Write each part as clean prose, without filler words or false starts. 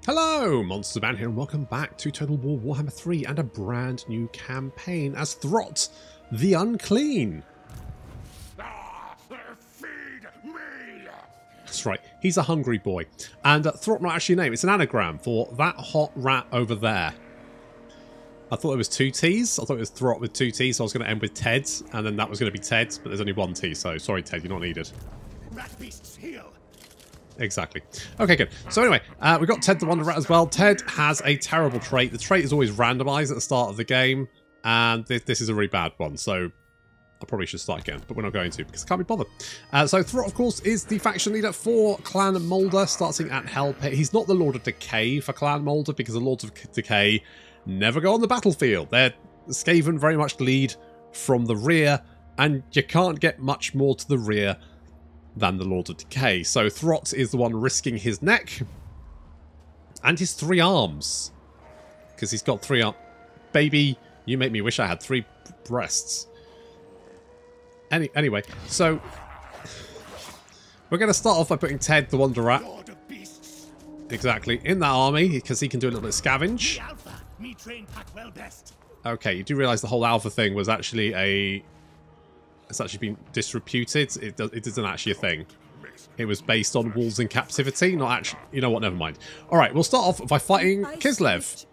Hello, Monster Man here, and welcome back to Total War Warhammer 3 and a brand new campaign as Throt the Unclean. Feed me! That's right, he's a hungry boy. And Throt, not actually a name, it's an anagram for that hot rat over there. I thought it was two T's. I thought it was Throt with two T's, so I was going to end with Ted, and then that was going to be Ted, but there's only one T, so sorry Ted, you're not needed. Rat beasts heal! Exactly. Okay, good. So anyway, we've got Ted the Wonder Rat as well. Ted has a terrible trait. The trait is always randomized at the start of the game, and this is a really bad one, so I probably should start again, but we're not going to because I can't be bothered. So Throt, of course, is the faction leader for Clan Moulder, starting at Hell Pit. He's not the Lord of Decay for Clan Moulder because the Lords of Decay never go on the battlefield. They're Skaven very much lead from the rear, and you can't get much more to the rear than the Lord of Decay. So Throt is the one risking his neck and his 3 arms, because he's got 3 arms. Baby, you make me wish I had 3 breasts. Anyway, so we're going to start off by putting Ted the Wonder Rat exactly in that army, because he can do a little bit of scavenge. Okay, you do realise the whole alpha thing was actually it's actually been disreputed. It isn't actually a thing. It was based on wolves in captivity, not actually... You know what, never mind. Alright, we'll start off by fighting Kislev.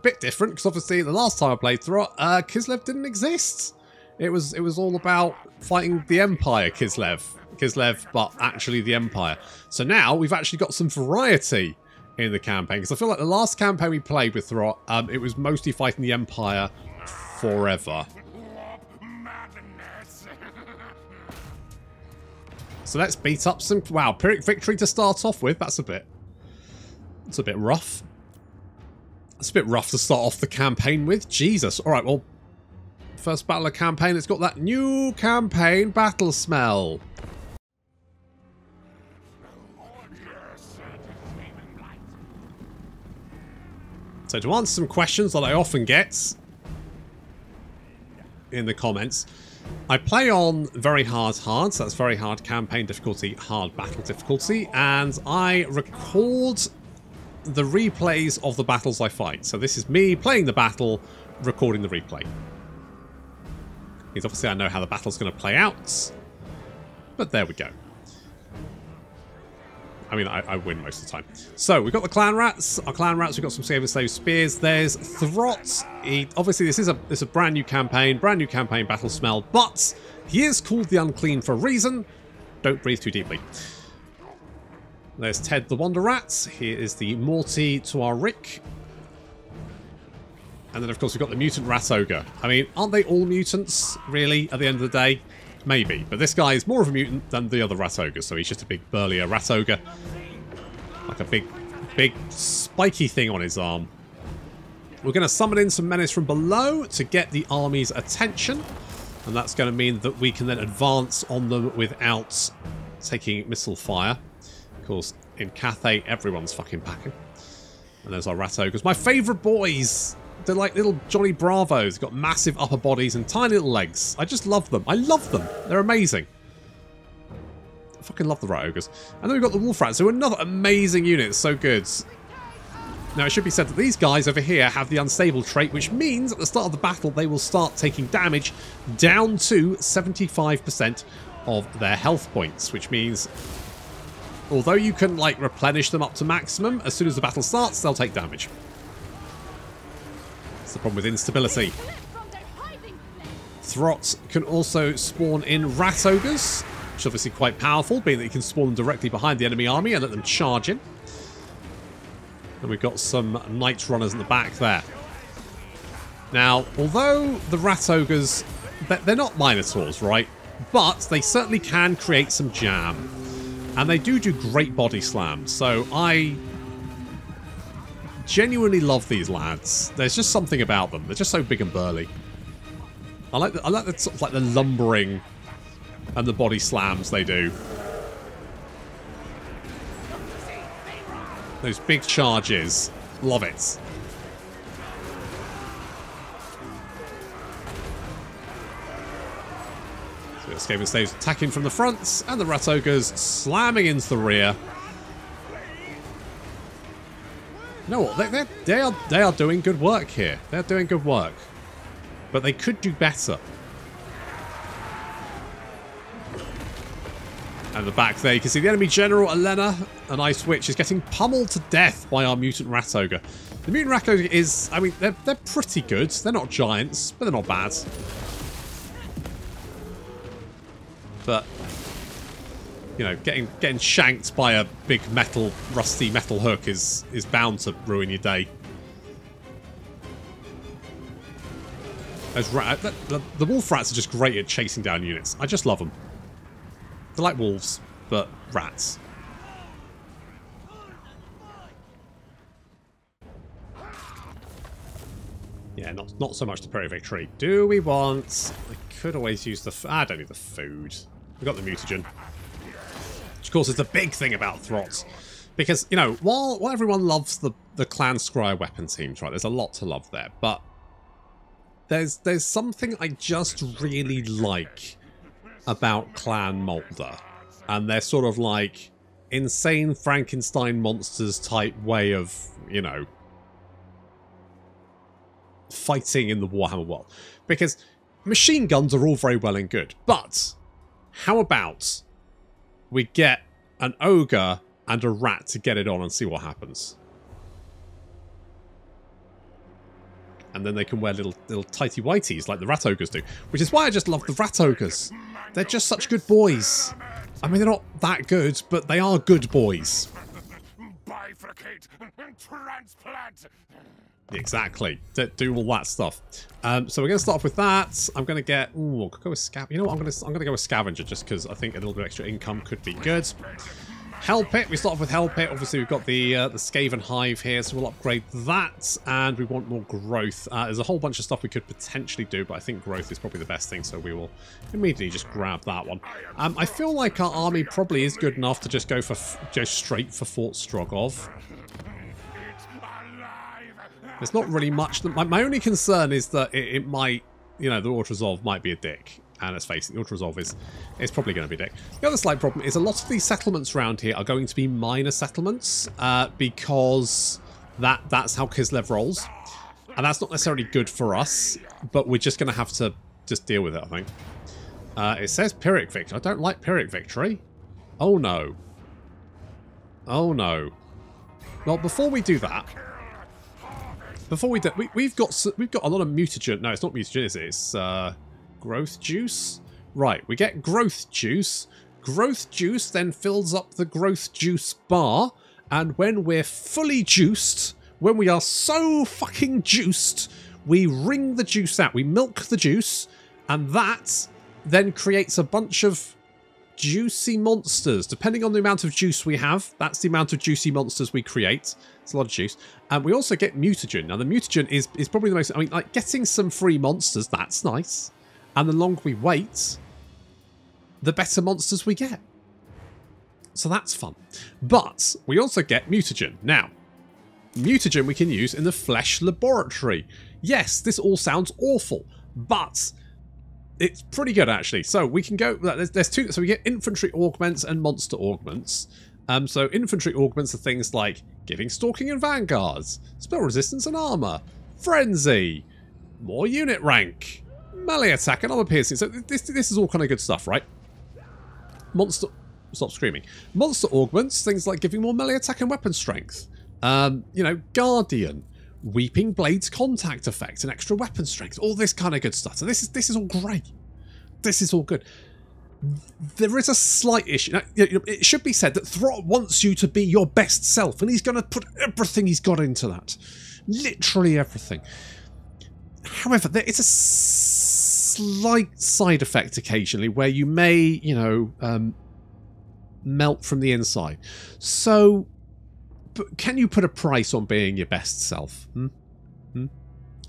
Bit different, because obviously the last time I played Throt, Kislev didn't exist. It was all about fighting the Empire Kislev, but actually the Empire. So now we've actually got some variety in the campaign, because I feel like the last campaign we played with Throt, it was mostly fighting the Empire forever. So let's beat up some... Wow, Pyrrhic victory to start off with. That's a bit rough. It's a bit rough to start off the campaign with. Jesus. Alright, well, first battle of campaign, it's got that new campaign battle smell. So to answer some questions that I often get in the comments, I play on very hard, so that's very hard campaign difficulty, hard battle difficulty, and I record the replays of the battles I fight. So this is me playing the battle, recording the replay. Because obviously I know how the battle's going to play out, but there we go. I mean, I win most of the time. So, we've got the Clan Rats. Our Clan Rats, we've got some Skaven Slave Spears. There's Throt. Obviously, this is a brand new campaign battle smell, but he is called the Unclean for a reason. Don't breathe too deeply. There's Ted the Wonder Rat. Here is the Morty to our Rick. And then, of course, we've got the Mutant Rat Ogre. I mean, aren't they all mutants, really, at the end of the day? Maybe, but this guy is more of a mutant than the other Rat Ogre, so he's just a big burlier Rat Ogre. Like a big spiky thing on his arm. We're going to summon in some menace from below to get the army's attention, and that's going to mean that we can then advance on them without taking missile fire. Of course, in Cathay, everyone's fucking packing. And there's our Rat Ogres. My favourite boys! They're like little Johnny Bravos. Got massive upper bodies and tiny little legs. I just love them. I love them. They're amazing. I fucking love the Rat Ogres. And then we've got the Wolf Rats, who are another amazing unit. So good. Now, it should be said that these guys over here have the unstable trait, which means at the start of the battle, they will start taking damage down to 75% of their health points, which means although you can, like, replenish them up to maximum, as soon as the battle starts, they'll take damage. That's the problem with instability. Throt can also spawn in Rat Ogres, which is obviously quite powerful, being that you can spawn them directly behind the enemy army and let them charge in. And we've got some Knight Runners in the back there. Now, although the Rat Ogres, they're not Minotaurs, right? But they certainly can create some jam. And they do great body slams, so I genuinely love these lads. There's just something about them. They're just so big and burly. I like the sort of like the lumbering and the body slams they do. Those big charges. Love it. So we got Skaven Slaves attacking from the front, and the Rat Ogres slamming into the rear. You know what? They are doing good work here. They're doing good work. But they could do better. And the back there, you can see the enemy general, Elena, an Ice Witch, is getting pummeled to death by our Mutant Rat Ogre. The Mutant Rat Ogre is, I mean, they're pretty good. They're not giants, but they're not bad. But, you know, getting shanked by a big rusty metal hook is bound to ruin your day. The wolf rats are just great at chasing down units. I just love them. They're like wolves, but rats. Yeah, not so much the Prairie Victory. Do we want... I could always use the... I don't need the food. We've got the mutagen. Which, of course, is the big thing about Throt. Because, you know, while everyone loves the Clan Scryer weapon teams, right, there's a lot to love there. But there's something I just really like about Clan Moulder, and they're sort of like insane Frankenstein monsters type way of, you know, fighting in the Warhammer world. Because machine guns are all very well and good, but how about we get an ogre and a rat to get it on and see what happens? And then they can wear little tighty whities like the rat ogres do, which is why I just love the rat ogres. They're just such good boys. I mean, they're not that good, but they are good boys. Bifurcate and transplant. Exactly. Do all that stuff. So we're going to start off with that. I'm going to get... Ooh, I could go with Scavenger. You know what? I'm going to go with Scavenger just because I think a little bit extra income could be good. Hell Pit. We start off with Hell Pit. Obviously, we've got the Skaven Hive here, so we'll upgrade that. And we want more growth. There's a whole bunch of stuff we could potentially do, but I think growth is probably the best thing, so we will immediately just grab that one. I feel like our army probably is good enough to just go straight for Fort Strogov. There's not really much. My only concern is that it might, you know, the Auto-Resolve might be a dick. And let's face it, the Auto-Resolve is probably going to be a dick. The other slight problem is a lot of these settlements around here are going to be minor settlements because that's how Kislev rolls. And that's not necessarily good for us, but we're just going to have to just deal with it, I think. It says Pyrrhic Victory. I don't like Pyrrhic Victory. Oh, no. Oh, no. Well, before we do that... we've got a lot of mutagen. No, it's not mutagen, is it? It's growth juice. Right, we get growth juice. Growth juice then fills up the growth juice bar, and when we're fully juiced, when we are so fucking juiced, we wring the juice out. We milk the juice, and that then creates a bunch of juicy monsters. Depending on the amount of juice we have, that's the amount of juicy monsters we create. It's a lot of juice. And we also get mutagen. Now, the mutagen is probably the most... I mean, like, getting some free monsters, that's nice. And the longer we wait, the better monsters we get. So that's fun. But we also get mutagen. Now, mutagen we can use in the flesh laboratory. Yes, this all sounds awful, but... it's pretty good, actually. So we can go... There's two... So we get infantry augments and monster augments. So infantry augments are things like giving stalking and vanguards, spell resistance and armor, frenzy, more unit rank, melee attack and armor piercing. So this is all kind of good stuff, right? Monster... Stop screaming. Monster augments, things like giving more melee attack and weapon strength. You know, guardian, Weeping Blade's contact effect and extra weapon strength, all this kind of good stuff. So this is all great. This is all good. There is a slight issue. Now, it should be said that Throt wants you to be your best self, and he's going to put everything he's got into that. Literally everything. However, there is a slight side effect occasionally where you may, you know, melt from the inside. So... but can you put a price on being your best self?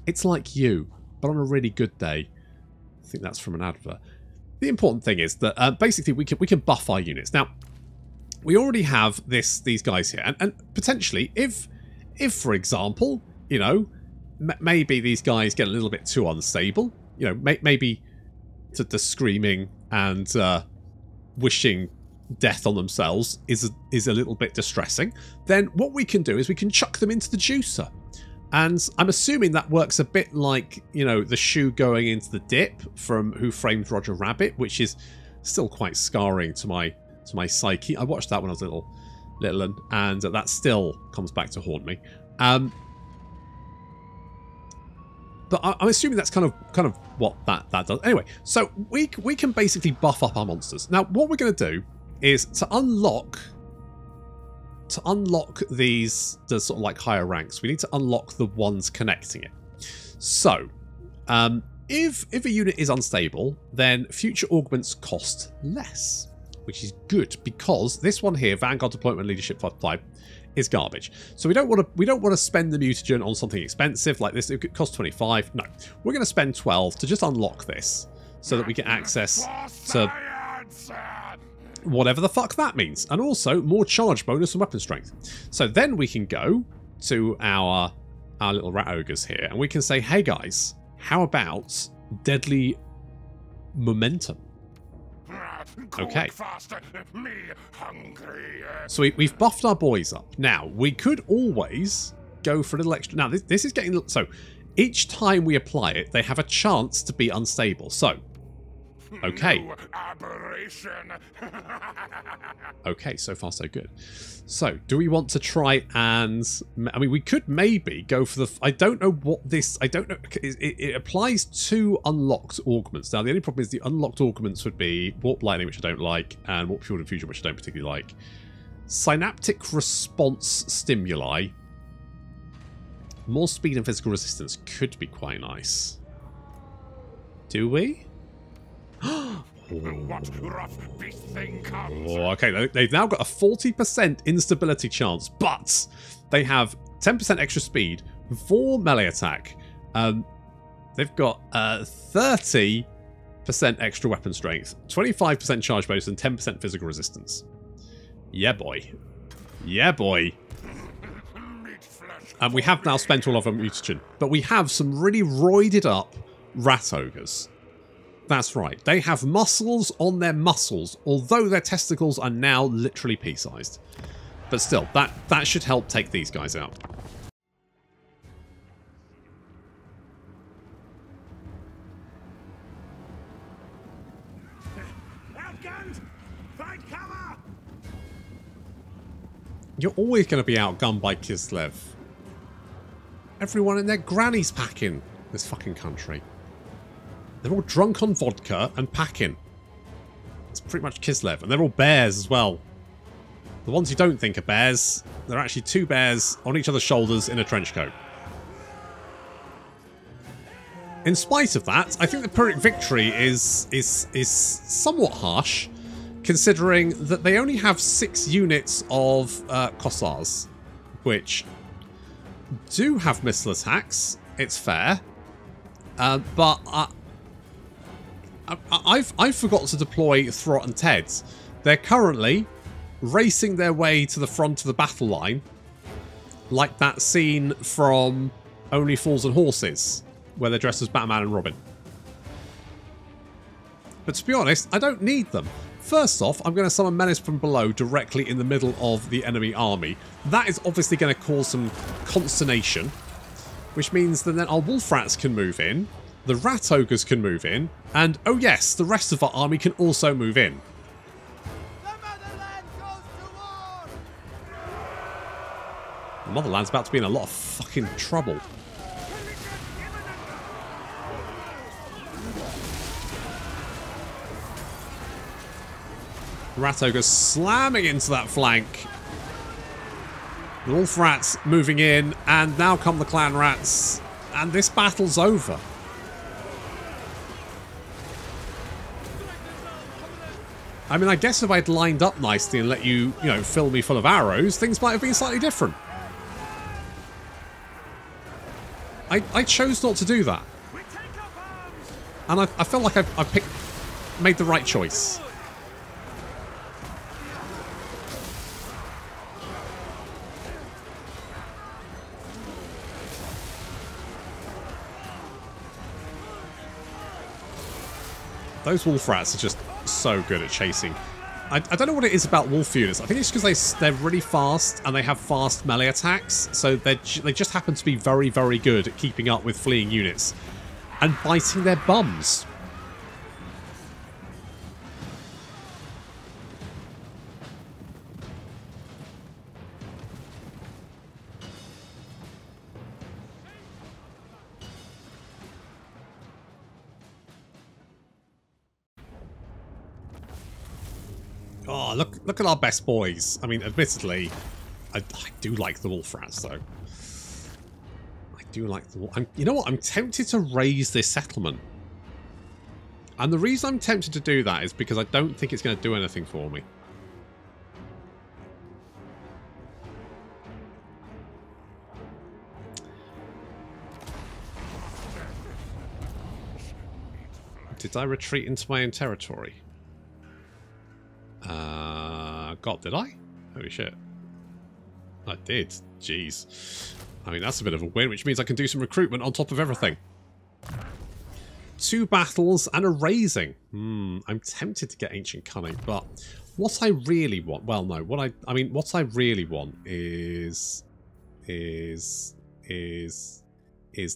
It's like you, but on a really good day. I think that's from an advert. The important thing is that basically we can buff our units. Now, we already have these guys here, and potentially, if for example, you know, maybe these guys get a little bit too unstable. You know, maybe the screaming and wishing death on themselves is a little bit distressing, then what we can do is we can chuck them into the juicer. And I'm assuming that works a bit like, you know, the shoe going into the dip from Who Framed Roger Rabbit, which is still quite scarring to my psyche. I watched that when I was little, and that still comes back to haunt me. But I'm assuming that's kind of what that does. Anyway, so we can basically buff up our monsters. Now, what we're going to do is to unlock these, the sort of like higher ranks, we need to unlock the ones connecting it. So, if a unit is unstable, then future augments cost less, which is good because this one here, Vanguard Deployment Leadership 5, is garbage. So we don't want to spend the mutagen on something expensive like this. It could cost 25. No, we're going to spend 12 to just unlock this, so that we get access to whatever the fuck that means, and also more charge bonus and weapon strength. So then we can go to our little rat ogres here, and we can say, hey guys, how about deadly momentum? Okay. So we've buffed our boys up. Now, we could always go for a little extra. Now, this is getting... So, each time we apply it, they have a chance to be unstable. So, okay. Okay, so far so good. So, do we want to try and... I mean, we could maybe go for the... I don't know what this... I don't know... It applies to unlocked augments. Now, the only problem is the unlocked augments would be Warp Lightning, which I don't like, and Warp Fueled Infusion, which I don't particularly like. Synaptic Response Stimuli. More speed and physical resistance could be quite nice. Do we? What rough beast thing comes? Oh, okay, they've now got a 40% instability chance, but they have 10% extra speed, 4 melee attack. They've got 30% extra weapon strength, 25% charge bonus, and 10% physical resistance. Yeah, boy. Yeah, boy. And we have now spent all of our mutagen, but we have some really roided up rat ogres. That's right, they have muscles on their muscles, although their testicles are now literally pea-sized. But still, that should help take these guys out. Outgunned! Find cover! You're always going to be outgunned by Kislev. Everyone and their granny's packing this fucking country. They're all drunk on vodka and packing. It's pretty much Kislev. And they're all bears as well. The ones you don't think are bears, they're actually 2 bears on each other's shoulders in a trench coat. In spite of that, I think the Pyrrhic victory is somewhat harsh, considering that they only have 6 units of Kossars, which do have missile attacks. It's fair. But I've forgot to deploy Throt and Ted. They're currently racing their way to the front of the battle line, like that scene from Only Fools and Horses, where they're dressed as Batman and Robin. But to be honest, I don't need them. First off, I'm going to summon Menace from below directly in the middle of the enemy army. That is obviously going to cause some consternation, which means that then our wolf rats can move in, the rat ogres can move in, and oh yes, the rest of our army can also move in. The Motherland's about to be in a lot of fucking trouble. Rat ogres slamming into that flank. The wolf rats moving in, and now come the clan rats, and this battle's over. I mean, I guess if I'd lined up nicely and let you, fill me full of arrows, things might have been slightly different. I chose not to do that. And I feel like I've made the right choice. Those wolf rats are just so good at chasing. I don't know what it is about wolf units. I think it's because they're really fast and they have fast melee attacks. So they just happen to be very, very good at keeping up with fleeing units and biting their bums. Oh, look at our best boys. I mean, admittedly, I do like the wolf rats, though. I do like the wolf. You know what? I'm tempted to raise this settlement. And the reason I'm tempted to do that is because I don't think it's going to do anything for me. Did I retreat into my own territory? God, did I? Holy shit. I did. Jeez. I mean, that's a bit of a win, which means I can do some recruitment on top of everything. 2 battles and a raising. I'm tempted to get Ancient Cunning, but what I really want... Well, no. What I really want is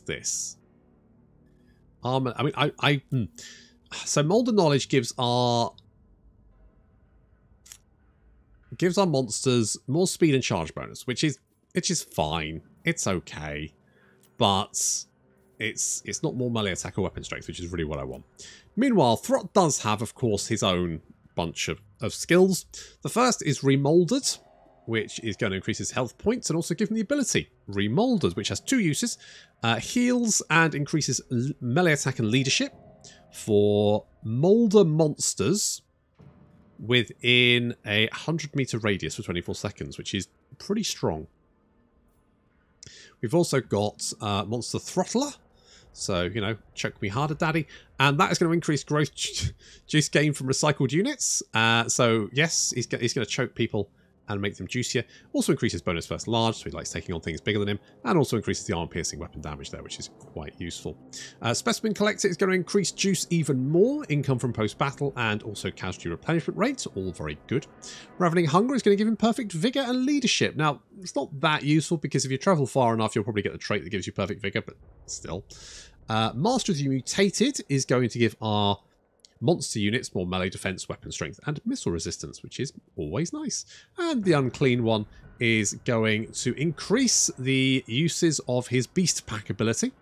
this. So Moulder Knowledge gives our monsters more speed and charge bonus, which is fine. It's okay, but it's not more melee attack or weapon strength, which is really what I want. Meanwhile, Throt does have, of course, his own bunch of skills. The first is Remolded, which is going to increase his health points and also give him the ability Remolded, which has 2 uses: heals and increases melee attack and leadership for Moulder monsters within a 100-meter radius for 24 seconds, which is pretty strong. We've also got Monster Throttler. So, you know, choke me harder, daddy. And that is going to increase growth juice gain from recycled units. So, yes, he's going to choke people and make them juicier. Also increases bonus first large, so he likes taking on things bigger than him. And also increases the arm-piercing weapon damage there, which is quite useful. Specimen Collector is going to increase juice even more, income from post-battle, and also casualty replenishment rate. All very good. Ravening Hunger is going to give him perfect vigor and leadership. Now, it's not that useful, because if you travel far enough, you'll probably get the trait that gives you perfect vigor, but still. Master of the Mutated is going to give our monster units more melee defense, weapon strength, and missile resistance, which is always nice. And the Unclean one is going to increase the uses of his Beast Pack ability,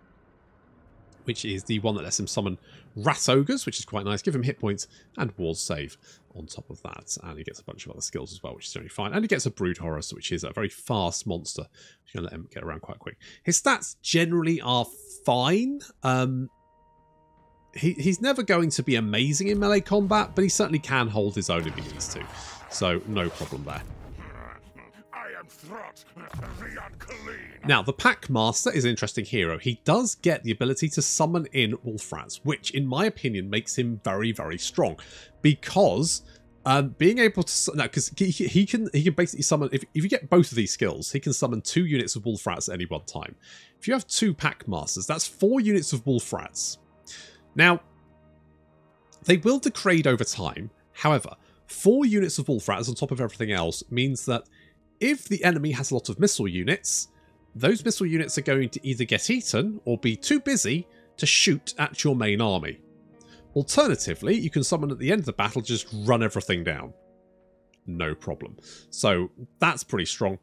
which is the one that lets him summon Rat Ogres, which is quite nice. Give him hit points and ward save on top of that. And he gets a bunch of other skills as well, which is generally fine. And he gets a Brood Horror, which is a very fast monster. You're going to let him get around quite quick. His stats generally are fine. He's never going to be amazing in melee combat, but he certainly can hold his own if he needs to. So, no problem there. I am Throt the Unclean. Now, the Pack Master is an interesting hero. He does get the ability to summon in wolf rats, which, in my opinion, makes him very, very strong. Because being able to... No, because he can basically summon... If you get both of these skills, he can summon 2 units of wolf rats at any one time. If you have 2 Pack Masters, that's 4 units of wolf rats. Now, they will degrade over time. However, 4 units of wolf rats on top of everything else means that if the enemy has a lot of missile units, those missile units are going to either get eaten or be too busy to shoot at your main army. Alternatively, you can summon at the end of the battle, just run everything down. No problem. So that's pretty strong.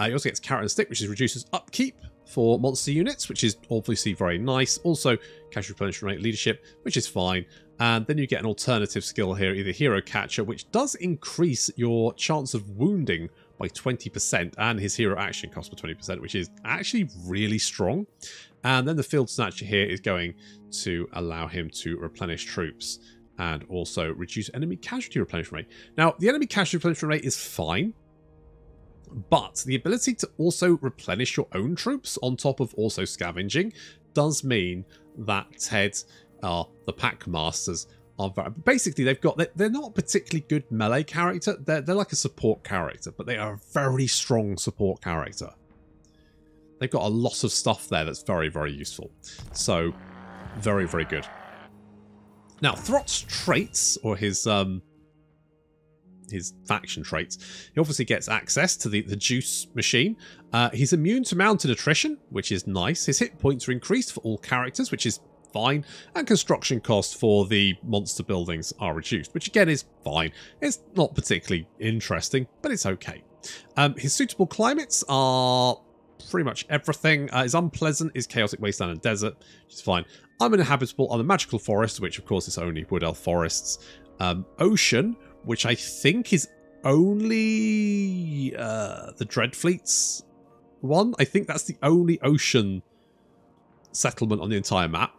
He also gets Carrot and Stick, which reduces upkeep for monster units, which is obviously very nice. Also, casualty replenishment rate leadership, which is fine. And then you get an alternative skill here, either Hero Catcher, which does increase your chance of wounding by 20%, and his hero action cost by 20%, which is actually really strong. And then the Field Snatcher here is going to allow him to replenish troops and also reduce enemy casualty replenishment rate. Now, the enemy casualty replenishment rate is fine, but the ability to also replenish your own troops on top of also scavenging does mean that the Pack Masters are basically they're not a particularly good melee character. They're like a support character, but they are a very strong support character. They've got a lot of stuff there that's very, very useful. So, very, very good. Now, Throt's traits, or his his faction traits. He obviously gets access to the juice machine. He's immune to mounted attrition, which is nice. His hit points are increased for all characters, which is fine. And construction costs for the monster buildings are reduced, which again is fine. It's not particularly interesting, but it's okay. His suitable climates are pretty much everything. His unpleasant is chaotic wasteland and desert, which is fine. Uninhabitable are the magical forest, which of course is only wood elf forests. Ocean, which I think is only the Dreadfleet's one. I think that's the only ocean settlement on the entire map.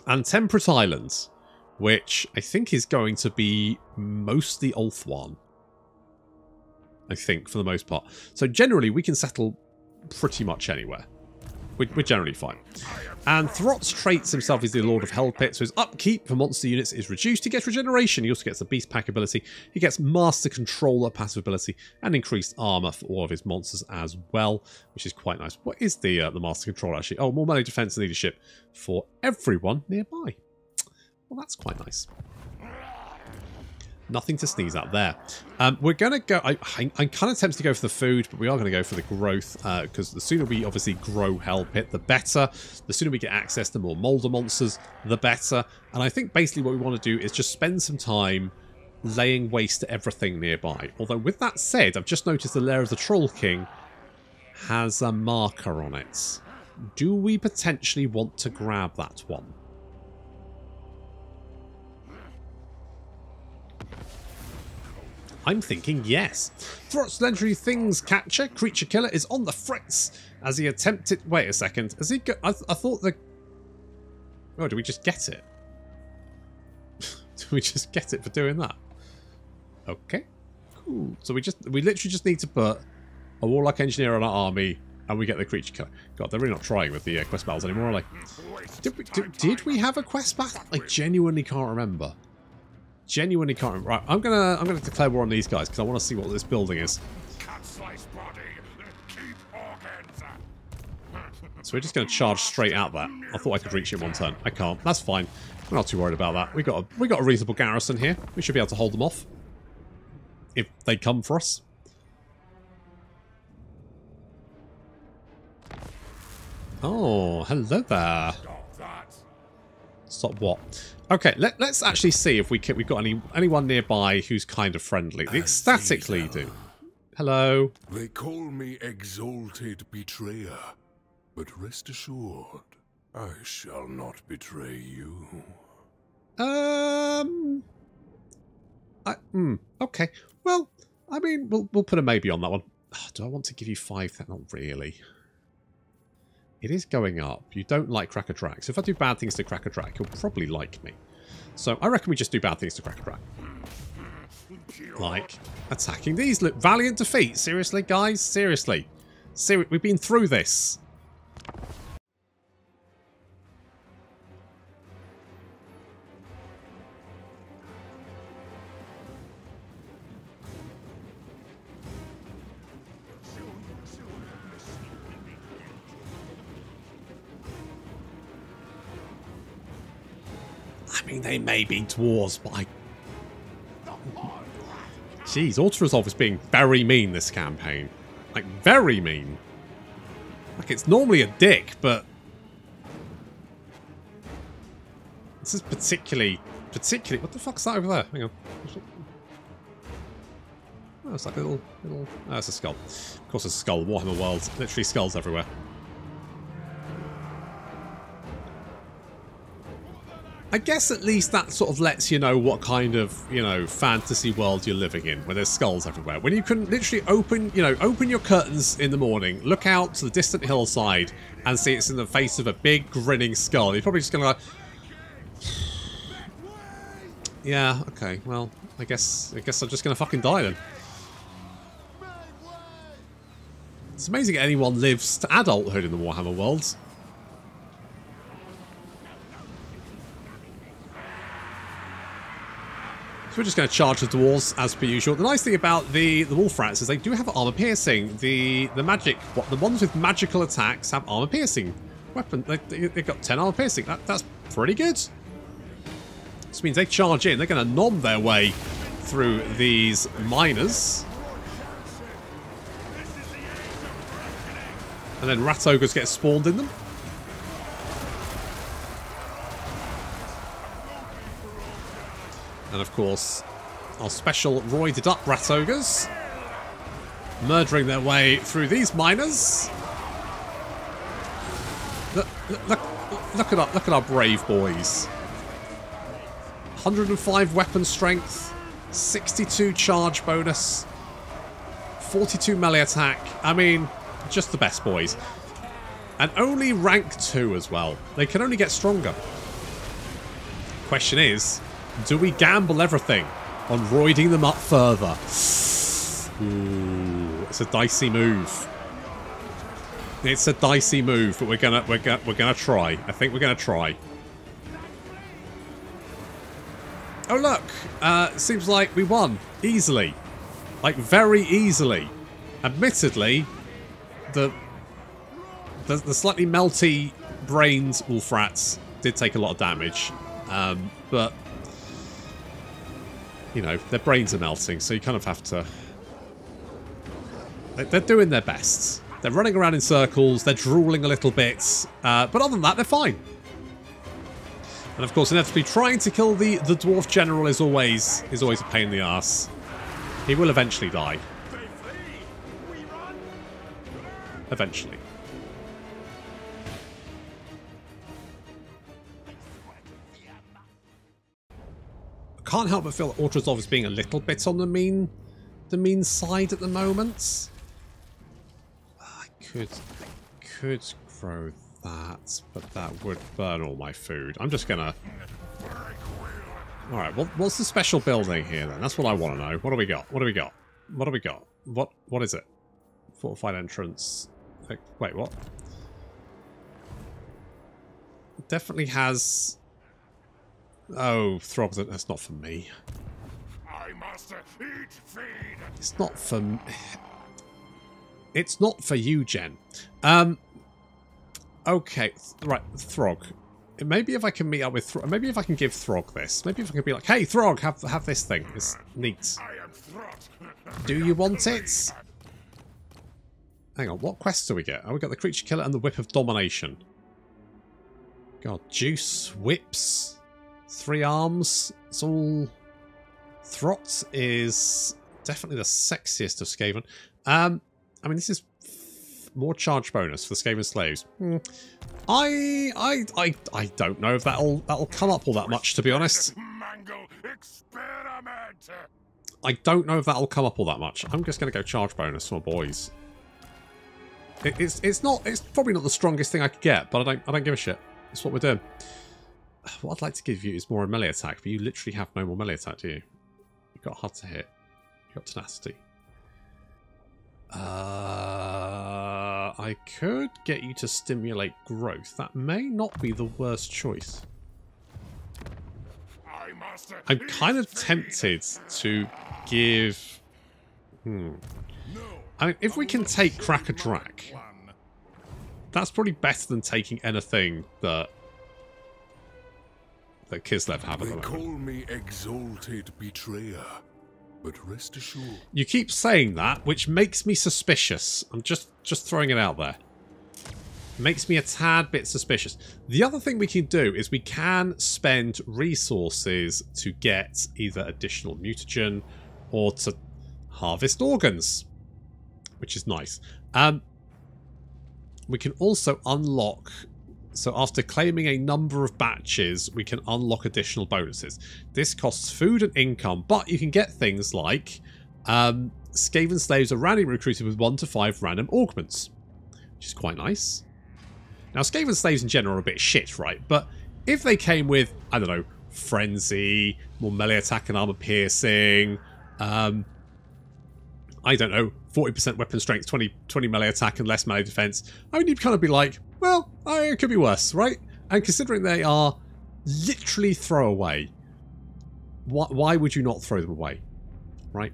And Temperate Islands, which I think is going to be mostly Ulthuan. I think, for the most part. So generally, we can settle pretty much anywhere. We're generally fine. And Throt's traits himself is the Lord of Hell Pit, so his upkeep for monster units is reduced. He gets regeneration, he also gets the Beast Pack ability, he gets Master Controller passive ability, and increased armor for all of his monsters as well, which is quite nice. What is the Master Controller actually? Oh, more melee defense and leadership for everyone nearby. Well, that's quite nice. Nothing to sneeze at there. We're going to go... I'm kind of tempted to go for the food, but we are going to go for the growth, because the sooner we obviously grow Hell Pit, the better. The sooner we get access to more Moulder monsters, the better. And I think basically what we want to do is just spend some time laying waste to everything nearby. Although with that said, I've just noticed the Lair of the Troll King has a marker on it. Do we potentially want to grab that one? I'm thinking yes. Throt's legendary things catcher, creature killer, is on the fritz as he attempted... Wait a second. Has he got... I thought the... Oh, do we just get it? Do we just get it for doing that? Okay. Cool. So we literally just need to put a warlock engineer on our army and we get the creature killer. God, they're really not trying with the quest battles anymore, are they? Did we have a quest battle? I genuinely can't remember. Genuinely can't remember. Right, I'm gonna declare war on these guys because I want to see what this building is. So we're just going to charge straight out that. I thought I could reach it in one turn. I can't. That's fine. We're not too worried about that. We got a reasonable garrison here. We should be able to hold them off if they come for us. Oh, hello there. Stop what? Okay, let's actually see if we've got anyone nearby who's kind of friendly. The ecstatic leader. Hello. They call me Exalted Betrayer, but rest assured, I shall not betray you. Okay. Well, I mean, we'll put a maybe on that one. Do I want to give you 5? Not really. It is going up. You don't like Cracker Drac. So if I do bad things to Cracker Drac, he'll probably like me. So I reckon we just do bad things to Cracker Drac. Like attacking these. Look, valiant defeat. Seriously, guys? Seriously. We've been through this. I mean, they may be dwarves, but I... Jeez, Auto-Resolve is being very mean this campaign. Like, very mean. Like, it's normally a dick, but... This is particularly... What the fuck's that over there? Hang on. Oh, it's like a little... Oh, it's a skull. Of course it's a skull. Warhammer World. Literally skulls everywhere. I guess at least that sort of lets you know what kind of, fantasy world you're living in, where there's skulls everywhere. When you can literally open your curtains in the morning, look out to the distant hillside, and see it's in the face of a big grinning skull. You're probably just going to go, yeah, okay, well, I guess I'm just going to fucking die then. It's amazing anyone lives to adulthood in the Warhammer world. We're just going to charge the dwarves as per usual. The nice thing about the wolf rats is they do have armor piercing. The ones with magical attacks have armor piercing weapon. They've got 10 armor piercing. That's pretty good. This means they charge in. They're going to nom their way through these miners. And then rat ogres get spawned in them. And of course, our special roided up rat ogres murdering their way through these miners. Look at our brave boys. 105 weapon strength, 62 charge bonus, 42 melee attack. I mean, just the best boys. And only rank 2 as well. They can only get stronger. Question is, do we gamble everything on roiding them up further? Ooh, it's a dicey move. It's a dicey move, but we're gonna try. I think we're gonna try. Oh look, seems like we won easily, like very easily. Admittedly, the slightly melty brained wolf rats did take a lot of damage, but you know their brains are melting, so you kind of have to. They're doing their best. They're running around in circles. They're drooling a little bit, but other than that, they're fine. And of course, inevitably, trying to kill the dwarf general is always a pain in the ass. He will eventually die. Eventually. I can't help but feel that Ortrozov is being a little bit on the mean side at the moment. I could grow that, but that would burn all my food. I'm just gonna... Alright, what's the special building here then? That's what I want to know. What do we got? What do we got? What do we got? What is it? Fortified entrance. Wait, what? Definitely has... Oh, Throg, that's not for me. It's not for... It's not for you, Jen. Okay, right, Throg. Maybe if I can meet up with Throg, maybe if I can give Throg this. Maybe if I can be like, hey, Throg, have this thing. It's neat. Do you want it? Hang on, what quests do we get? Oh, we got the Creature Killer and the Whip of Domination. God, Juice, Whips, 3 arms. It's all... Throt is definitely the sexiest of Skaven. I mean, this is more charge bonus for the Skaven slaves. I don't know if that'll come up all that much, to be honest. I don't know if that'll come up all that much. I'm just going to go charge bonus for my boys. It's probably not the strongest thing I could get, but I don't give a shit. That's what we're doing. What I'd like to give you is more melee attack, but you literally have no more melee attack, do you? You've got hard to hit. You've got tenacity. I could get you to stimulate growth. That may not be the worst choice. I'm kind of tempted to give... I mean, if we can take Crack a Drac, that's probably better than taking anything that Kislev have at the moment. They call me exalted betrayer. But rest assured. You keep saying that, which makes me suspicious. I'm just throwing it out there. Makes me a tad bit suspicious. The other thing we can do is we can spend resources to get either additional mutagen or to harvest organs, which is nice. We can also unlock... So after claiming a number of batches, we can unlock additional bonuses. This costs food and income, but you can get things like Skaven slaves are randomly recruited with 1 to 5 random augments, which is quite nice. Now, Skaven slaves in general are a bit shit, right? But if they came with, I don't know, Frenzy, more melee attack and armor piercing, I don't know, 40% weapon strength, 20 melee attack and less melee defense, I mean, you'd kind of be like, well, it could be worse, right? And considering they are literally throwaway, why would you not throw them away, right?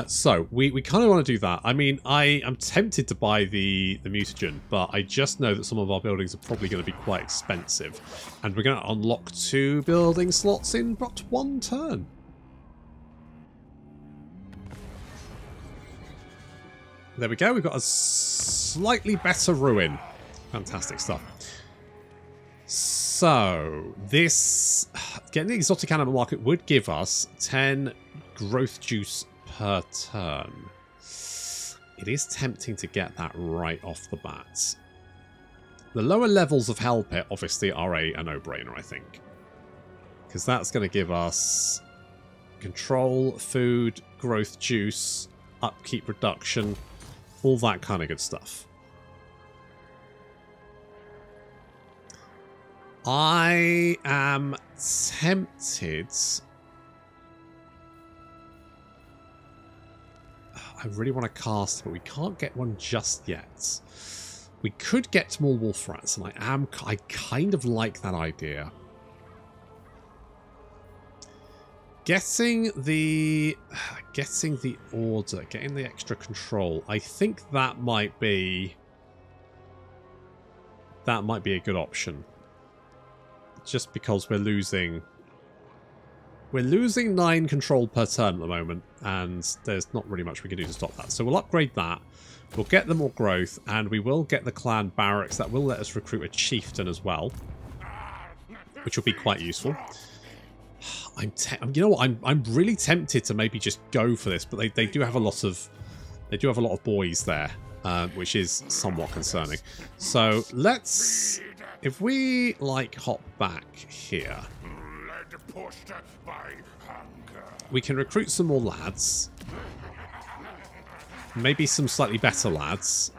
So we kind of want to do that. I mean, I am tempted to buy the mutagen, but I just know that some of our buildings are probably going to be quite expensive, and we're going to unlock 2 building slots in but 1 turn. There we go. We've got a slightly better ruin. Fantastic stuff. So, this... Getting the exotic animal market would give us 10 growth juice per turn. It is tempting to get that right off the bat. The lower levels of Hell Pit, obviously, are a no-brainer, I think. Because that's going to give us control, food, growth juice, upkeep reduction, all that kind of good stuff. I am tempted... I really want to cast, but we can't get one just yet. We could get more wolf rats, and I kind of like that idea. Getting the order, getting the extra control, I think that might be a good option. Just because we're losing 9 control per turn at the moment, and there's not really much we can do to stop that. So we'll upgrade that. We'll get the more growth, and we will get the clan barracks. That will let us recruit a chieftain as well, which will be quite useful. You know what? I'm really tempted to maybe just go for this, but they do have a lot of boys there, which is somewhat concerning. So let's, if we like hop back here, we can recruit some more lads. Maybe some slightly better lads.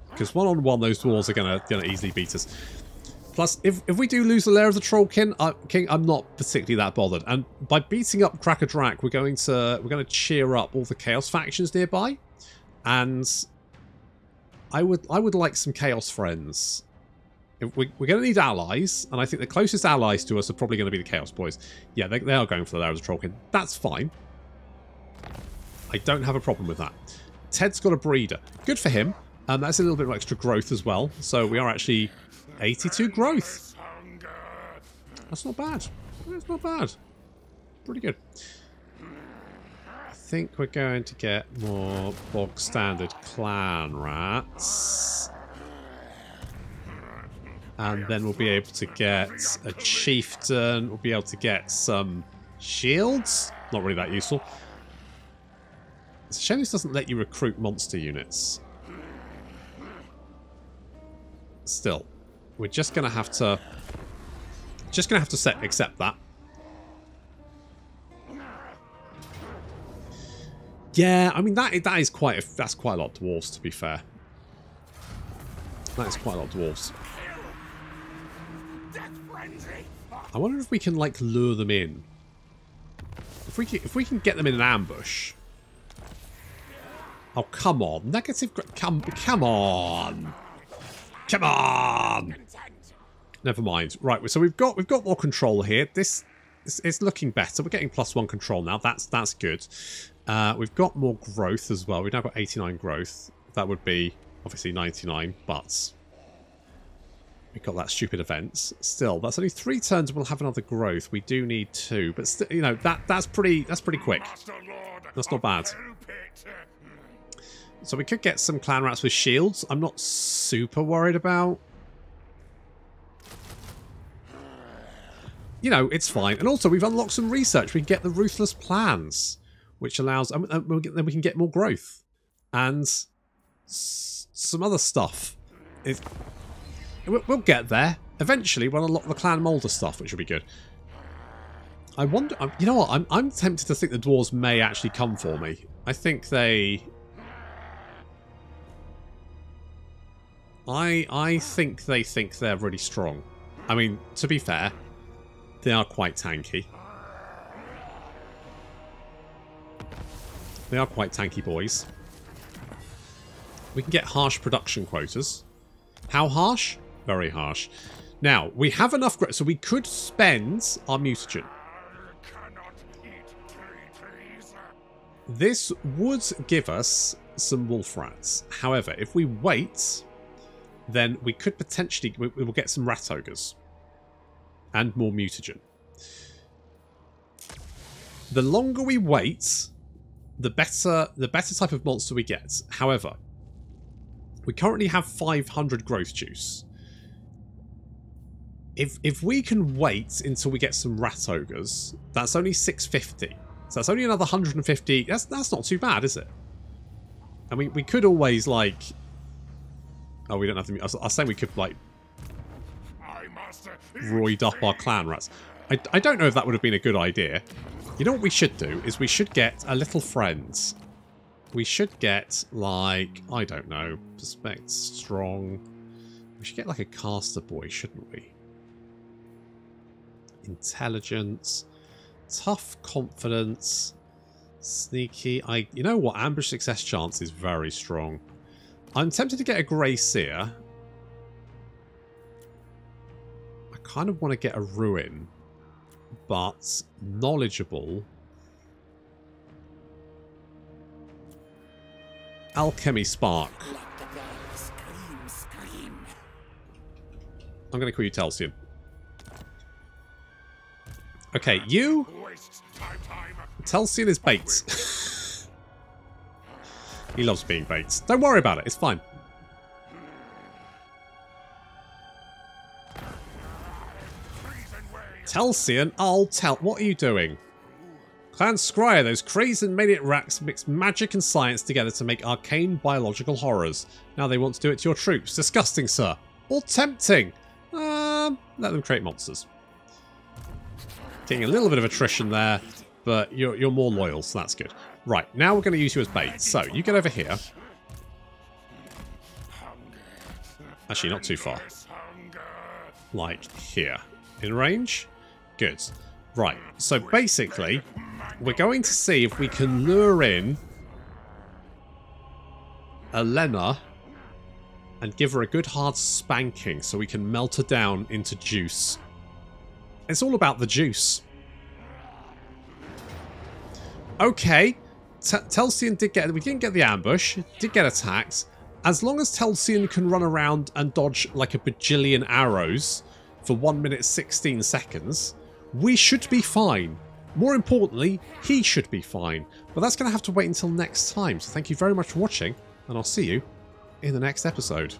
Because one-on-one, those dwarves are gonna easily beat us. Plus, if we do lose the lair of the Troll King, I'm not particularly that bothered. And by beating up Cracker Drak, we're going to cheer up all the Chaos factions nearby. And I would like some Chaos friends. We're going to need allies, and I think the closest allies to us are probably going to be the Chaos Boys. Yeah, they are going for the lair of the Troll King. That's fine. I don't have a problem with that. Ted's got a breeder. Good for him. That's a little bit of extra growth as well. So we are actually 82 growth. That's not bad. That's not bad. Pretty good. I think we're going to get more bog standard clan rats. And then we'll be able to get a chieftain. We'll be able to get some shields. Not really that useful. It's a shame this doesn't let you recruit monster units. Still, we're just gonna have to accept that. Yeah, I mean that's quite a lot of dwarves, to be fair. That is quite a lot of dwarves. I wonder if we can like lure them in. If we can get them in an ambush. Oh, come on. Negative... Come on. Come on. Never mind. Right, so we've got more control here. This is looking better. We're getting +1 control now. That's good. We've got more growth as well. We've now got 89 growth. That would be, obviously, 99, but... We've got that stupid event. Still, that's only 3 turns. We'll have another growth. We do need 2, but still, you know, that's pretty quick. That's not bad. So we could get some clan rats with shields. I'm not super worried about. You know, it's fine. And also, we've unlocked some research. We can get the Ruthless Plans, which allows... then we can get more growth. And some other stuff. We'll get there. Eventually, we'll unlock the Clan Moulder stuff, which will be good. I wonder... You know what? I'm tempted to think the dwarves may actually come for me. I think they... I think they think they're really strong. I mean, to be fair, they are quite tanky. They are quite tanky boys. We can get harsh production quotas. How harsh? Very harsh. Now, we have enough growth, so we could spend our mutagen. This would give us some wolf rats. However, if we wait... then we could potentially... we will get some rat ogres. And more mutagen. The longer we wait, the better type of monster we get. However, we currently have 500 growth juice. If we can wait until we get some rat ogres, that's only 650. So that's only another 150. That's not too bad, is it? I mean, we could always, like... Oh, we don't have to... I was saying we could, like... roid up our clan rats. I don't know if that would have been a good idea. You know what we should do? Is we should get a little friend. We should get, like... I don't know. Suspect strong. We should get, like, a caster boy, shouldn't we? Intelligence. Tough confidence. Sneaky. You know what? Ambush success chance is very strong. I'm tempted to get a Grey Seer. I kind of want to get a Ruin. But knowledgeable. Alchemy Spark. I'm going to call you Telsian. Okay, you... Telsian is bait. He loves being bait. Don't worry about it, it's fine. Telsian, I'll tell... What are you doing? Clan Scryer, those crazed and maniac rats mix magic and science together to make arcane biological horrors. Now they want to do it to your troops. Disgusting, sir. Or tempting. Let them create monsters. Getting a little bit of attrition there, but you're more loyal, so that's good. Right, now we're going to use you as bait. So, you get over here. Actually, not too far. Like here. In range? Good. Right, so basically, we're going to see if we can lure in Elena and give her a good hard spanking so we can melt her down into juice. It's all about the juice. Okay. Telsian did get... We didn't get the ambush. Did get attacked. As long as Telsian can run around and dodge like a bajillion arrows for 1 minute 16 seconds, we should be fine. More importantly, he should be fine. But that's going to have to wait until next time. So thank you very much for watching, and I'll see you in the next episode.